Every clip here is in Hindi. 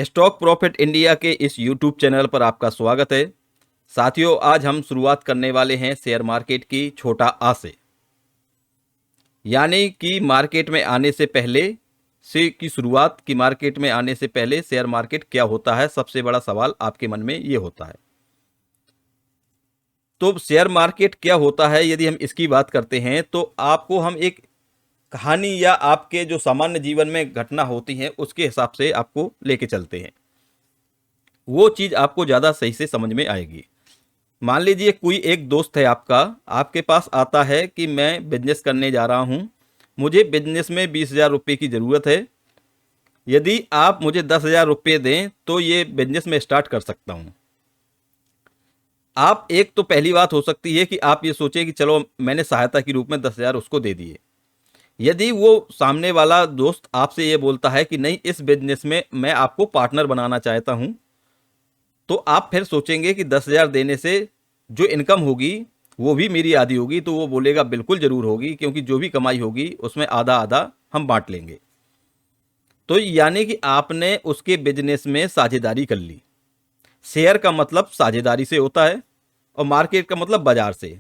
स्टॉक प्रॉफिट इंडिया के इस यूट्यूब चैनल पर आपका स्वागत है। साथियों, आज हम शुरुआत करने वाले हैं शेयर मार्केट की छोटा आ से, यानी कि मार्केट में आने से पहले से की शुरुआत की मार्केट में आने से पहले शेयर मार्केट क्या होता है, सबसे बड़ा सवाल आपके मन में ये होता है। तो शेयर मार्केट क्या होता है, यदि हम इसकी बात करते हैं तो आपको हम एक कहानी या आपके जो सामान्य जीवन में घटना होती है उसके हिसाब से आपको लेके चलते हैं। वो चीज़ आपको ज़्यादा सही से समझ में आएगी। मान लीजिए कोई एक दोस्त है आपका, आपके पास आता है कि मैं बिजनेस करने जा रहा हूँ, मुझे बिजनेस में 20,000 रुपये की ज़रूरत है। यदि आप मुझे 10,000 रुपये दें तो ये बिजनेस में स्टार्ट कर सकता हूँ। आप एक तो पहली बात हो सकती है कि आप ये सोचें कि चलो मैंने सहायता के रूप में 10,000 उसको दे दिए। यदि वो सामने वाला दोस्त आपसे ये बोलता है कि नहीं, इस बिजनेस में मैं आपको पार्टनर बनाना चाहता हूँ, तो आप फिर सोचेंगे कि 10,000 देने से जो इनकम होगी वो भी मेरी आधी होगी। तो वो बोलेगा बिल्कुल ज़रूर होगी, क्योंकि जो भी कमाई होगी उसमें आधा आधा हम बांट लेंगे। तो यानी कि आपने उसके बिजनेस में साझेदारी कर ली। शेयर का मतलब साझेदारी से होता है और मार्केट का मतलब बाजार से।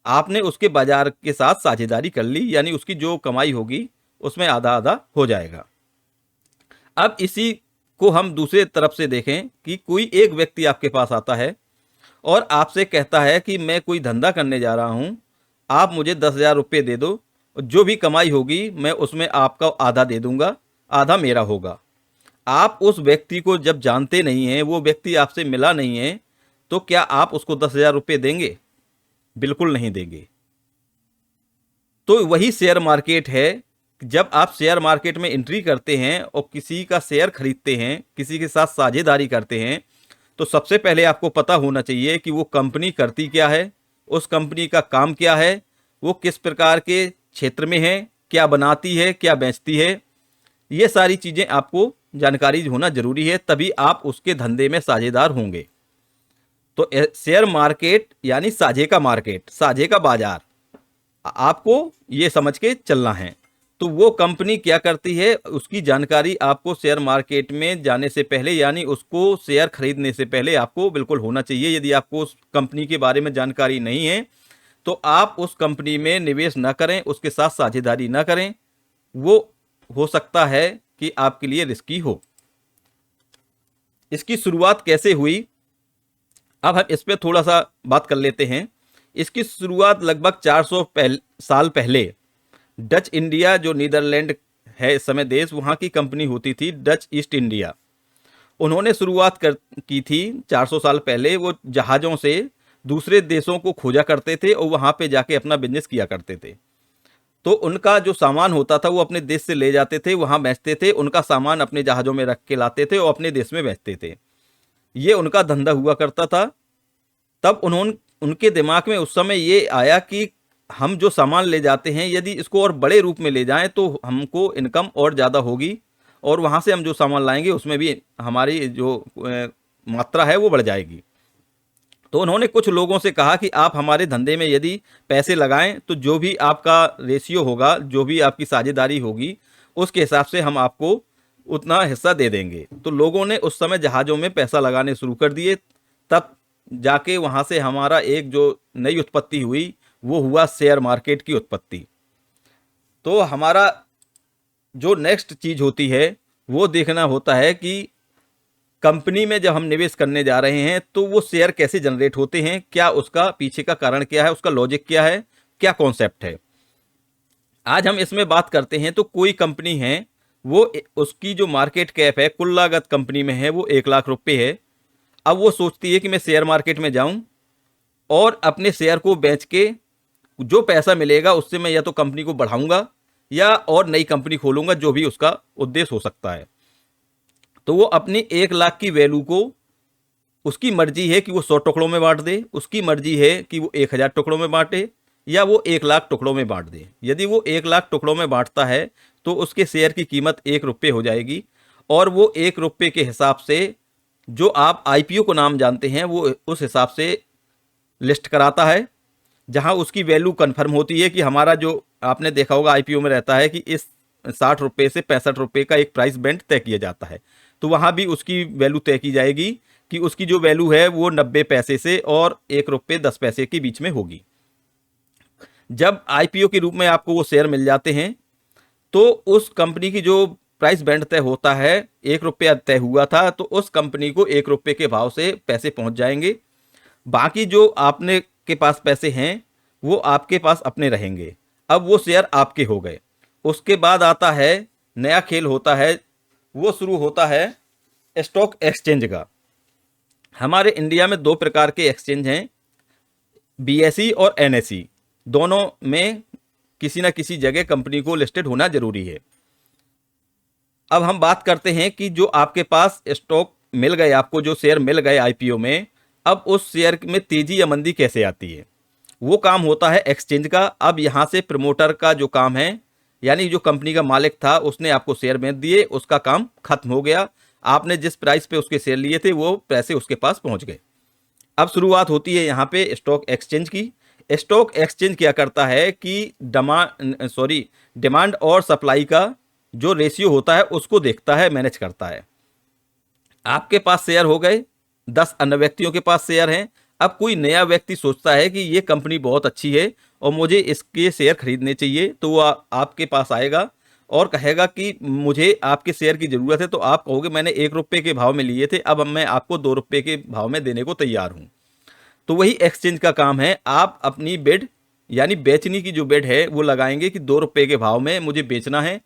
आपने उसके बाजार के साथ साझेदारी कर ली, यानी उसकी जो कमाई होगी उसमें आधा आधा हो जाएगा। अब इसी को हम दूसरे तरफ से देखें कि कोई एक व्यक्ति आपके पास आता है और आपसे कहता है कि मैं कोई धंधा करने जा रहा हूं, आप मुझे 10,000 रुपये दे दो, जो भी कमाई होगी मैं उसमें आपका आधा दे दूंगा, आधा मेरा होगा। आप उस व्यक्ति को जब जानते नहीं हैं, वो व्यक्ति आपसे मिला नहीं है, तो क्या आप उसको 10,000 रुपये देंगे? बिल्कुल नहीं देंगे। तो वही शेयर मार्केट है। जब आप शेयर मार्केट में एंट्री करते हैं और किसी का शेयर खरीदते हैं, किसी के साथ साझेदारी करते हैं, तो सबसे पहले आपको पता होना चाहिए कि वो कंपनी करती क्या है, उस कंपनी का काम क्या है, वो किस प्रकार के क्षेत्र में है, क्या बनाती है, क्या बेचती है। ये सारी चीज़ें आपको जानकारी होना जरूरी है, तभी आप उसके धंधे में साझेदार होंगे। तो शेयर मार्केट यानी साझे का मार्केट, साझे का बाजार, आपको ये समझ के चलना है। तो वो कंपनी क्या करती है उसकी जानकारी आपको शेयर मार्केट में जाने से पहले, यानी उसको शेयर खरीदने से पहले आपको बिल्कुल होना चाहिए। यदि आपको उस कंपनी के बारे में जानकारी नहीं है तो आप उस कंपनी में निवेश ना करें, उसके साथ साझेदारी ना करें। वो हो सकता है कि आपके लिए रिस्की हो। इसकी शुरुआत कैसे हुई, अब हम इस पर थोड़ा सा बात कर लेते हैं। इसकी शुरुआत लगभग 400 साल पहले डच इंडिया, जो नीदरलैंड है इस समय देश, वहाँ की कंपनी होती थी डच ईस्ट इंडिया। उन्होंने शुरुआत की थी 400 साल पहले। वो जहाज़ों से दूसरे देशों को खोजा करते थे और वहाँ पे जाके अपना बिजनेस किया करते थे। तो उनका जो सामान होता था वो अपने देश से ले जाते थे, वहाँ बेचते थे, उनका सामान अपने जहाज़ों में रख के लाते थे और अपने देश में बेचते थे। ये उनका धंधा हुआ करता था। तब उन्होंने उनके दिमाग में उस समय ये आया कि हम जो सामान ले जाते हैं, यदि इसको और बड़े रूप में ले जाएं तो हमको इनकम और ज़्यादा होगी, और वहाँ से हम जो सामान लाएंगे उसमें भी हमारी जो मात्रा है वो बढ़ जाएगी। तो उन्होंने कुछ लोगों से कहा कि आप हमारे धंधे में यदि पैसे लगाएं तो जो भी आपका रेशियो होगा, जो भी आपकी साझेदारी होगी, उसके हिसाब से हम आपको उतना हिस्सा दे देंगे। तो लोगों ने उस समय जहाज़ों में पैसा लगाने शुरू कर दिए। तब जाके वहाँ से हमारा एक जो नई उत्पत्ति हुई वो हुआ शेयर मार्केट की उत्पत्ति। तो हमारा जो नेक्स्ट चीज़ होती है वो देखना होता है कि कंपनी में जब हम निवेश करने जा रहे हैं तो वो शेयर कैसे जनरेट होते हैं, क्या उसका पीछे का कारण क्या है, उसका लॉजिक क्या है, क्या कॉन्सेप्ट है। आज हम इसमें बात करते हैं। तो कोई कंपनी है, वो उसकी जो मार्केट कैप है कुल लागत कंपनी में है वो 1,00,000 रुपये है। अब वो सोचती है कि मैं शेयर मार्केट में जाऊं और अपने शेयर को बेच के जो पैसा मिलेगा उससे मैं या तो कंपनी को बढ़ाऊंगा या और नई कंपनी खोलूंगा, जो भी उसका उद्देश्य हो सकता है। तो वो अपनी 1,00,000 की वैल्यू को, उसकी मर्जी है कि वो 100 टुकड़ों में बांट दे, उसकी मर्जी है कि वो 1,000 टुकड़ों में बांटे या वो 1,00,000 टुकड़ों में बांट दे। यदि वो 1,00,000 टुकड़ों में बांटता है तो उसके शेयर की कीमत 1 रुपये हो जाएगी, और वो 1 रुपये के हिसाब से जो आप आईपीओ को नाम जानते हैं वो उस हिसाब से लिस्ट कराता है, जहां उसकी वैल्यू कंफर्म होती है कि हमारा जो, आपने देखा होगा आईपीओ में रहता है कि इस ₹60 से ₹65 का एक प्राइस बैंड तय किया जाता है। तो वहाँ भी उसकी वैल्यू तय की जाएगी कि उसकी जो वैल्यू है वो 90 पैसे से और ₹1.10 के बीच में होगी। जब आईपीओ के रूप में आपको वो शेयर मिल जाते हैं तो उस कंपनी की जो प्राइस बैंड तय होता है, ₹1 तय हुआ था, तो उस कंपनी को ₹1 के भाव से पैसे पहुंच जाएंगे। बाकी जो आपने के पास पैसे हैं वो आपके पास अपने रहेंगे। अब वो शेयर आपके हो गए। उसके बाद आता है नया खेल होता है, वो शुरू होता है स्टॉक एक्सचेंज का। हमारे इंडिया में दो प्रकार के एक्सचेंज हैं, बीएसई और एनएसई। दोनों में किसी न किसी जगह कंपनी को लिस्टेड होना जरूरी है। अब हम बात करते हैं कि जो आपके पास स्टॉक मिल गए, आपको जो शेयर मिल गए आईपीओ में, अब उस शेयर में तेजी या मंदी कैसे आती है, वो काम होता है एक्सचेंज का। अब यहाँ से प्रमोटर का जो काम है, यानी जो कंपनी का मालिक था उसने आपको शेयर बेच दिए, उसका काम खत्म हो गया। आपने जिस प्राइस पे उसके शेयर लिए थे वो पैसे उसके पास पहुंच गए। अब शुरुआत होती है यहाँ पे स्टॉक एक्सचेंज की। स्टॉक एक्सचेंज क्या करता है कि डिमांड और सप्लाई का जो रेशियो होता है उसको देखता है, मैनेज करता है। आपके पास शेयर हो गए, 10 अन्य व्यक्तियों के पास शेयर हैं। अब कोई नया व्यक्ति सोचता है कि ये कंपनी बहुत अच्छी है और मुझे इसके शेयर खरीदने चाहिए, तो वो आपके पास आएगा और कहेगा कि मुझे आपके शेयर की ज़रूरत है। तो आप कहोगे मैंने ₹1 के भाव में लिए थे, अब मैं आपको ₹2 के भाव में देने को तैयार हूँ। तो वही एक्सचेंज का काम है। आप अपनी बिड यानी बेचने की जो बिड है वो लगाएंगे कि ₹2 के भाव में मुझे बेचना है।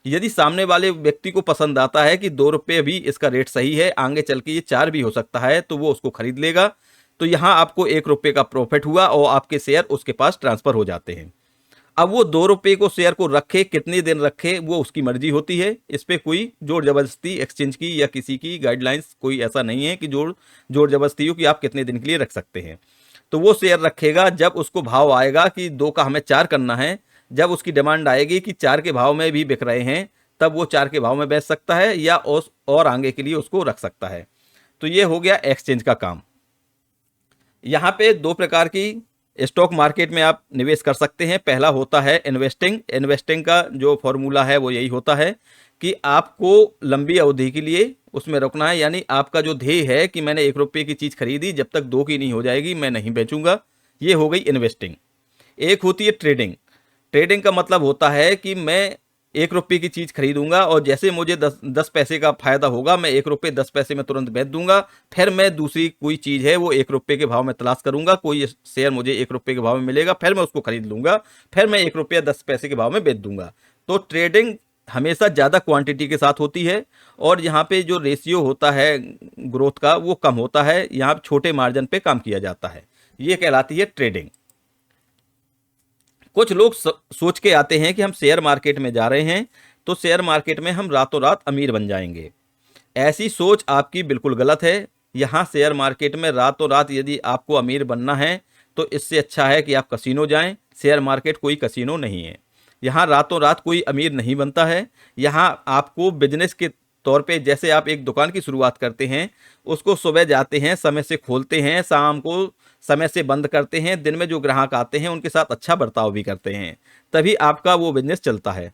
यदि सामने वाले व्यक्ति को पसंद आता है कि ₹2 भी इसका रेट सही है, आगे चल के ये 4 भी हो सकता है, तो वो उसको खरीद लेगा। तो यहाँ आपको ₹1 का प्रॉफिट हुआ और आपके शेयर उसके पास ट्रांसफर हो जाते हैं। अब वो ₹2 को शेयर को रखे, कितने दिन रखे, वो उसकी मर्जी होती है। इस पे कोई जोर जबरदस्ती एक्सचेंज की या किसी की गाइडलाइंस कोई ऐसा नहीं है कि जोर जबरदस्ती हो कि आप कितने दिन के लिए रख सकते हैं। तो वो शेयर रखेगा। जब उसको भाव आएगा कि 2 का हमें 4 करना है, जब उसकी डिमांड आएगी कि 4 के भाव में भी बिक रहे हैं, तब वो 4 के भाव में बेच सकता है या और आगे के लिए उसको रख सकता है। तो ये हो गया एक्सचेंज का काम। यहाँ पे 2 प्रकार की स्टॉक मार्केट में आप निवेश कर सकते हैं। पहला होता है इन्वेस्टिंग। इन्वेस्टिंग का जो फॉर्मूला है वो यही होता है कि आपको लंबी अवधि के लिए उसमें रुकना है, यानी आपका जो ध्येय है कि मैंने ₹1 की चीज़ खरीदी, जब तक 2 की नहीं हो जाएगी मैं नहीं बेचूंगा। ये हो गई इन्वेस्टिंग। एक होती है ट्रेडिंग। ट्रेडिंग का मतलब होता है कि मैं ₹1 की चीज़ खरीदूंगा और जैसे मुझे 10 पैसे का फायदा होगा मैं ₹1 में तुरंत बेच दूंगा। फिर मैं दूसरी कोई चीज़ है वो ₹1 के भाव में तलाश करूंगा, कोई शेयर मुझे ₹1 के भाव में मिलेगा, फिर मैं उसको खरीद लूंगा, फिर मैं ₹1 के भाव में बेच दूंगा। तो ट्रेडिंग हमेशा ज़्यादा क्वांटिटी के साथ होती है और यहाँ पे जो रेशियो होता है ग्रोथ का वो कम होता है। यहाँ छोटे मार्जिन पे काम किया जाता है, ये कहलाती है ट्रेडिंग। कुछ लोग सोच के आते हैं कि हम शेयर मार्केट में जा रहे हैं तो शेयर मार्केट में हम रातों रात अमीर बन जाएंगे। ऐसी सोच आपकी बिल्कुल गलत है। यहाँ शेयर मार्केट में रातों रात यदि आपको अमीर बनना है तो इससे अच्छा है कि आप कसिनो जाएं। शेयर मार्केट कोई कसिनो नहीं है। यहाँ रातों रात कोई अमीर नहीं बनता है। यहाँ आपको बिजनेस के तौर पे, जैसे आप एक दुकान की शुरुआत करते हैं, उसको सुबह जाते हैं, समय से खोलते हैं, शाम को समय से बंद करते हैं, दिन में जो ग्राहक आते हैं उनके साथ अच्छा बर्ताव भी करते हैं, तभी आपका वो बिजनेस चलता है।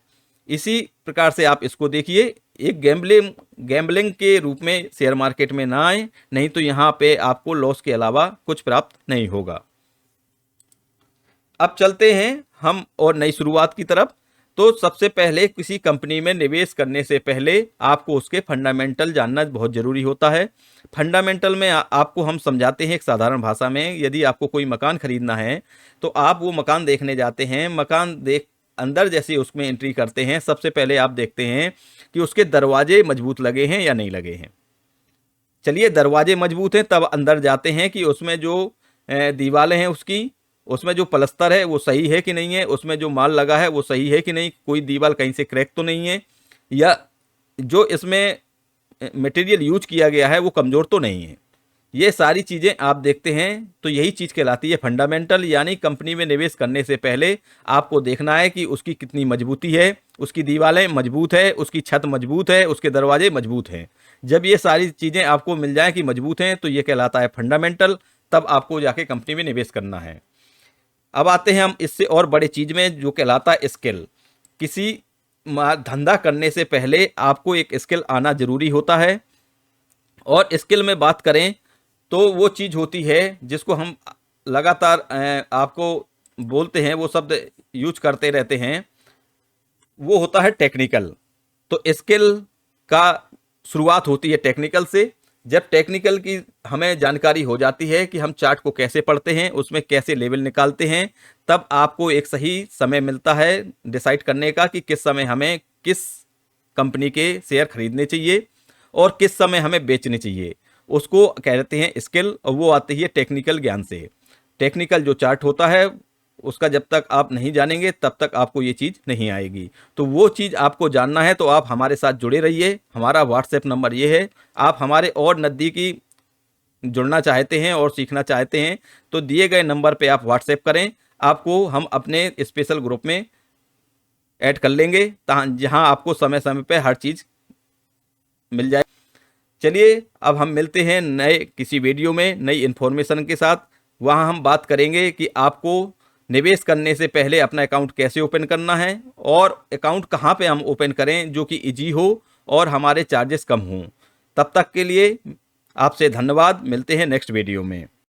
इसी प्रकार से आप इसको देखिए, एक गैम्बलिंग के रूप में शेयर मार्केट में ना आए, नहीं तो यहाँ पे आपको लॉस के अलावा कुछ प्राप्त नहीं होगा। अब चलते हैं हम और नई शुरुआत की तरफ। तो सबसे पहले किसी कंपनी में निवेश करने से पहले आपको उसके फंडामेंटल जानना बहुत ज़रूरी होता है। फंडामेंटल में आपको हम समझाते हैं एक साधारण भाषा में। यदि आपको कोई मकान खरीदना है तो आप वो मकान देखने जाते हैं। मकान देख अंदर जैसे उसमें एंट्री करते हैं, सबसे पहले आप देखते हैं कि उसके दरवाजे मजबूत लगे हैं या नहीं लगे हैं। चलिए, दरवाजे मजबूत हैं, तब अंदर जाते हैं कि उसमें जो दीवारें हैं उसमें जो पलस्तर है वो सही है कि नहीं है, उसमें जो माल लगा है वो सही है कि नहीं, कोई दीवार कहीं से क्रैक तो नहीं है, या जो इसमें मटेरियल यूज किया गया है वो कमज़ोर तो नहीं है। ये सारी चीज़ें आप देखते हैं। तो यही चीज़ कहलाती है फंडामेंटल। यानी कंपनी में निवेश करने से पहले आपको देखना है कि उसकी कितनी मजबूती है, उसकी दीवारें मजबूत है, उसकी छत मजबूत है, उसके दरवाजे मजबूत हैं। जब ये सारी चीज़ें आपको मिल जाएँ कि मजबूत हैं तो ये कहलाता है फंडामेंटल। तब आपको जाके कंपनी में निवेश करना है। अब आते हैं हम इससे और बड़े चीज़ में जो कहलाता है स्किल। किसी धंधा करने से पहले आपको एक स्किल आना जरूरी होता है। और स्किल में बात करें तो वो चीज़ होती है जिसको हम लगातार आपको बोलते हैं, वो शब्द यूज करते रहते हैं, वो होता है टेक्निकल। तो स्किल का शुरुआत होती है टेक्निकल से। जब टेक्निकल की हमें जानकारी हो जाती है कि हम चार्ट को कैसे पढ़ते हैं, उसमें कैसे लेवल निकालते हैं, तब आपको एक सही समय मिलता है डिसाइड करने का कि किस समय हमें किस कंपनी के शेयर खरीदने चाहिए और किस समय हमें बेचने चाहिए। उसको कहते हैं स्किल, और वो आती है टेक्निकल ज्ञान से। टेक्निकल जो चार्ट होता है उसका जब तक आप नहीं जानेंगे तब तक आपको ये चीज़ नहीं आएगी। तो वो चीज़ आपको जानना है तो आप हमारे साथ जुड़े रहिए। हमारा व्हाट्सएप नंबर ये है। आप हमारे और नज़दीकी जुड़ना चाहते हैं और सीखना चाहते हैं तो दिए गए नंबर पे आप व्हाट्सएप करें, आपको हम अपने स्पेशल ग्रुप में ऐड कर लेंगे जहां आपको समय समय पे हर चीज़ मिल जाए। चलिए अब हम मिलते हैं नए किसी वीडियो में नई इन्फॉर्मेशन के साथ। वहां हम बात करेंगे कि आपको निवेश करने से पहले अपना अकाउंट कैसे ओपन करना है और अकाउंट कहां पे हम ओपन करें जो कि इजी हो और हमारे चार्जेस कम हों। तब तक के लिए आपसे धन्यवाद। मिलते हैं नेक्स्ट वीडियो में।